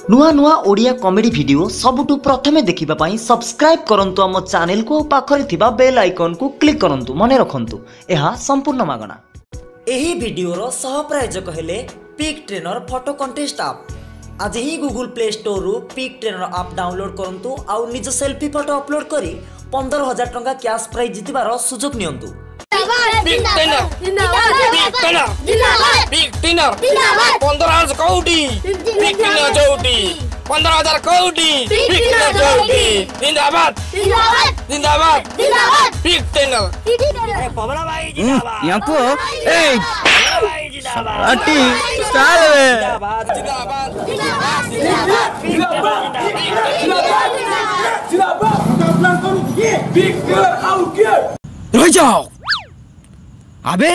नुआ नुआ Odia comedy video सबुठु प्रथमे देखिबा पई सब्सक्राइब करंतु हम चैनल को पाखरे थिबा बेल आइकन को क्लिक करंतु मने रखंतु एहा संपूर्ण मागना। एही वीडियो रो सह प्रायोजक हेले pick trainer photo contest app. आज ही गूगल प्ले स्टोर रु पिक ट्रेनर ऐप डाउनलोड करंतु आ निज सेल्फी फोटो अपलोड करी 15,000 टंका कैश प्राइज जितिबार सुजोग नियंतु। पिक टिनर 15,000 कौटी पिक टिनर चौटी 15,000 कौटी पिक टिनर चौटी जिंदाबाद जिंदाबाद जिंदाबाद पिक टिनर पवना भाई जिंदाबाद यहाँ को ए अटी साल में जिंदाबाद जिंदाबाद जिंदाबाद पिक टिनर आउट रह जाओ। अबे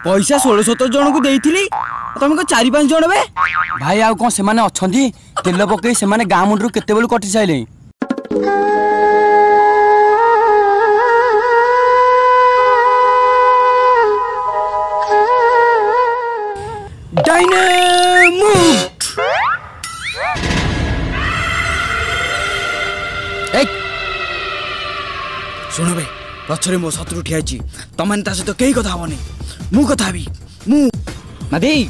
पैसा 16-17 जन को देइथिली तुम को 4-5 जन बे भाई आउ कोन से माने अछंती तेल पकई से माने गां मुंडरू केते बेल कटि साइले। डायनामोट ए सुनो बे पछरे मो शत्रु ठियाची तमन ता सहित केही कथा हबनी मु कथा हबी मु मादी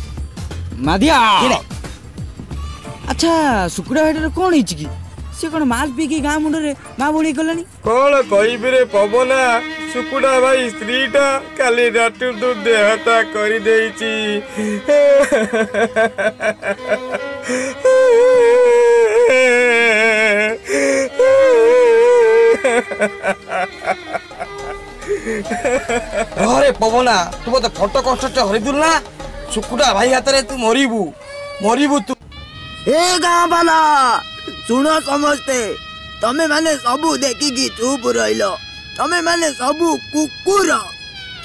मादिया अच्छा सुकुड़ा हेडर कोन हिची की से कोन माल पी की गां मुंडरे मा बोली गलानी कोन कहिबे रे पवना सुकुड़ा भाई स्त्रीटा काली रातु दूध देहता करी देइची। अरे पवना तू मत फोटो कष्ट हरिदुल ना सुकुड़ा भाई हाथ रे तू मरिबू मरिबू तू। ए गाँ वाला सुनो समझते तमे माने सबू देखिकी चुप रहिलो तमे माने सबू कुकुर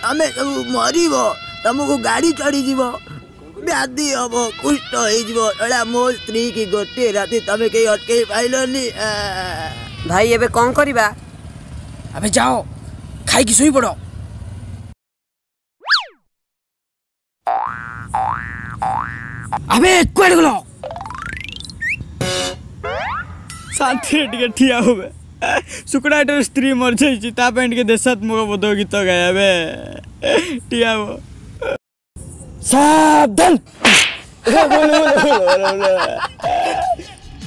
तमे सब मरिबो तुमको गाड़ी चढ़ी जीवो व्याधि हम कुष्ठ हो मो स्त्री की गोटे राति तमे कहीं अटके पाइलनी। भाई एबे कौन करिबा अबे जाओ खाई की सोई पड़ो। अबे कुआडे गलो शांति टिके ठिया होबे सुकुड़ा एटर स्त्री मर जाई ता पेंट के देशात्मक बोध गीत गाया बे ठिया हो सावधान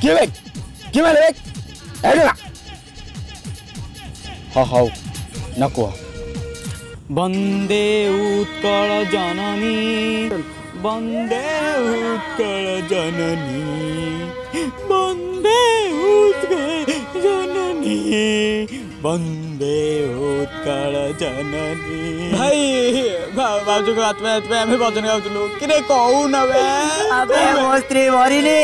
के बे एडला हाउ नको वंदे उत्कल जननी वंदे उत्कल जननी वंदे उत्कल जननी वंदे उत्कल जननी। भाई बाजू को हाथ में हमें भजन गाउतलु किने कहू न बे अबे मो स्त्री मरिनी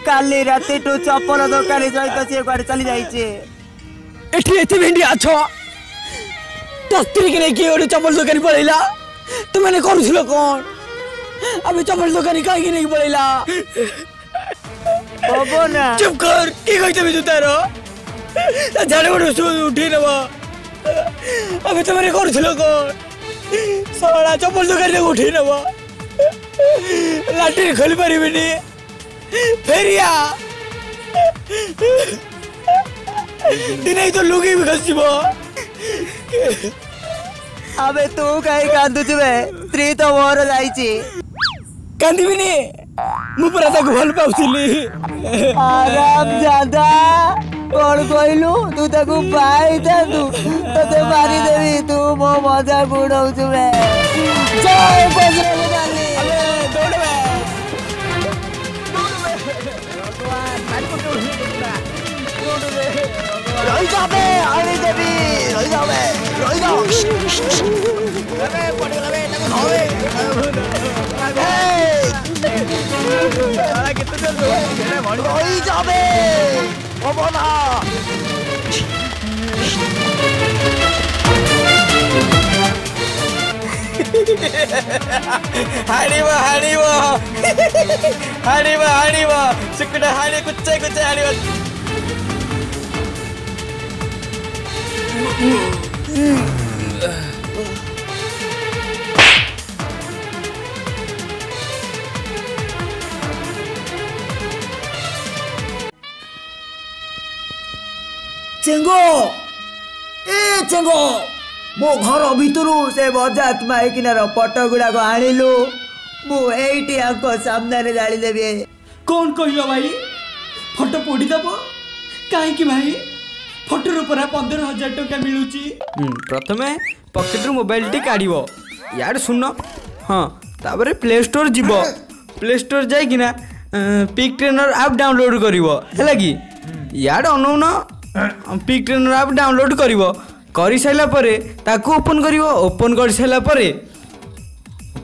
काली राति टू चप्पल दुकानी सहित से कुआडे चली जाइछे एठी एते भेंडिया छ तो स्त्री के की ओडी चप्पल दुकानी पळैला तुमने करूछलो कोन अबे चप्पल दुकानी काहे नहीं पळैला बाबा ना चुप कर की कहिते बे तारो झाड़े बड़ उठी नबा अबे तुमने करूछलो कोन साला चप्पल दुकानी उठी नबा लाठी खोल परिबेनी फेरिया दिनै तो लुगी भी खसीबो। अबे तू कहीं कांदुछु बे स्त्री तो मोर जाइछि कांदिबिनी मु परा ताको भल पाउथिली आराम ज्यादा कोन कहलु तू ताको पाई था तू तते मारी देवी तू मो मजा गुडौछु बे जय बजरंग बली अबे दौड़ बे रही जाबे आनी देवी रही जाबे रही जाओ अबे पड़े लबे लगो होवे ए कितने जल्दी रही जाबे ओ बोला हाड़ीवा हाड़ीवा हाड़ीवा हाड़ीवा सुकुड़ा हाड़ी कुच्चे कुच्चे हाड़ीवा चेंगो ए चेंगो मो घर भितर से बजात माइकिनार पट गुड़ाक आणिलु मु एइटी आंको सामने जाली देबे। कौन कहल भाई फोटो पोड़ीदेव कहीं भाई फोटो पर 15,000 टका मिलूची। प्रथमे पॉकेट मोबाइल टी काढ़ यार सुन हाँ तापर प्ले स्टोर जीव प्ले स्टोर जाइकिना पिक ट्रेनर ऐप डाउनलोड कर कि यार अनौन पिक ट्रेनर ऐप डाउनलोड कर सारा पर ओपन कर ओपन कर सारा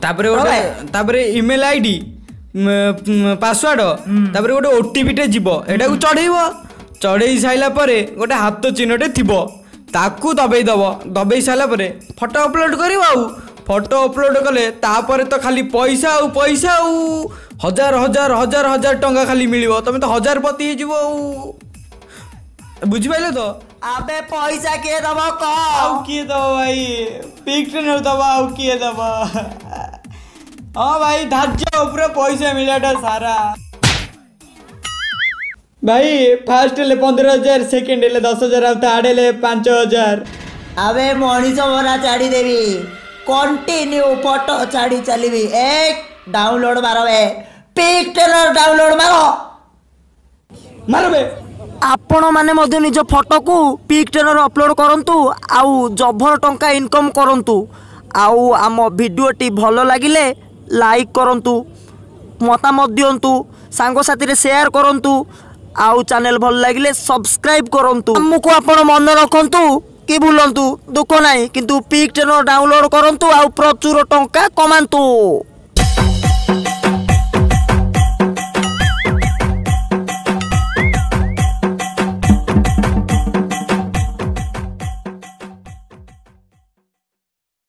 तापर गोटे ईमेल आईडी पासवर्ड तापर गोटे ओटीपी टे जीव एटा को चढ़े सारा पर गोटे हाथ चिन्हटे थी ताकू दबेई दब दबेई सारा पर फोटो अपलोड कर फोटो अपलोड कले तापर तो खाली पैसा आउ पैसा आउ हजार हजार हजार हजार टंका खाली मिलिबो तमे तो 1000 पति हे जीवो बुझि पाइले तो। अबे पैसा के दबो क आउ के दबो भाई पिक ट्रेनर दबो आउ के दबो। हां भाई धाज्य ऊपर पैसा मिलाटा सारा भाई फास्ट ले 15,000 सेकंड ले 10,000 अब थर्ड ले 5,000। अबे मनीष मोरा छाड़ी देवी कंटिन्यू फोटो छाड़ी चलीबी एक डाउनलोड मारो बे पिक ट्रेनर डाउनलोड मारो बे आपण माने मध्य निज फोटो को पिक ट्रेनर अपलोड करंतु आउ जभर टंका इनकम करंतु आउ आम वीडियोटी भलो लागिले लाइक करंतु मतामत दियंतु सांग साथी रे शेयर करंतु आउ चैनल भल लागिले सब्सक्राइब करंतु हमको आपण मन रखंतु कि भूलंतु दुख नहीं किंतु पिक ट्रेनर डाउनलोड करंतु आउ प्रचुर टंका कमांतु।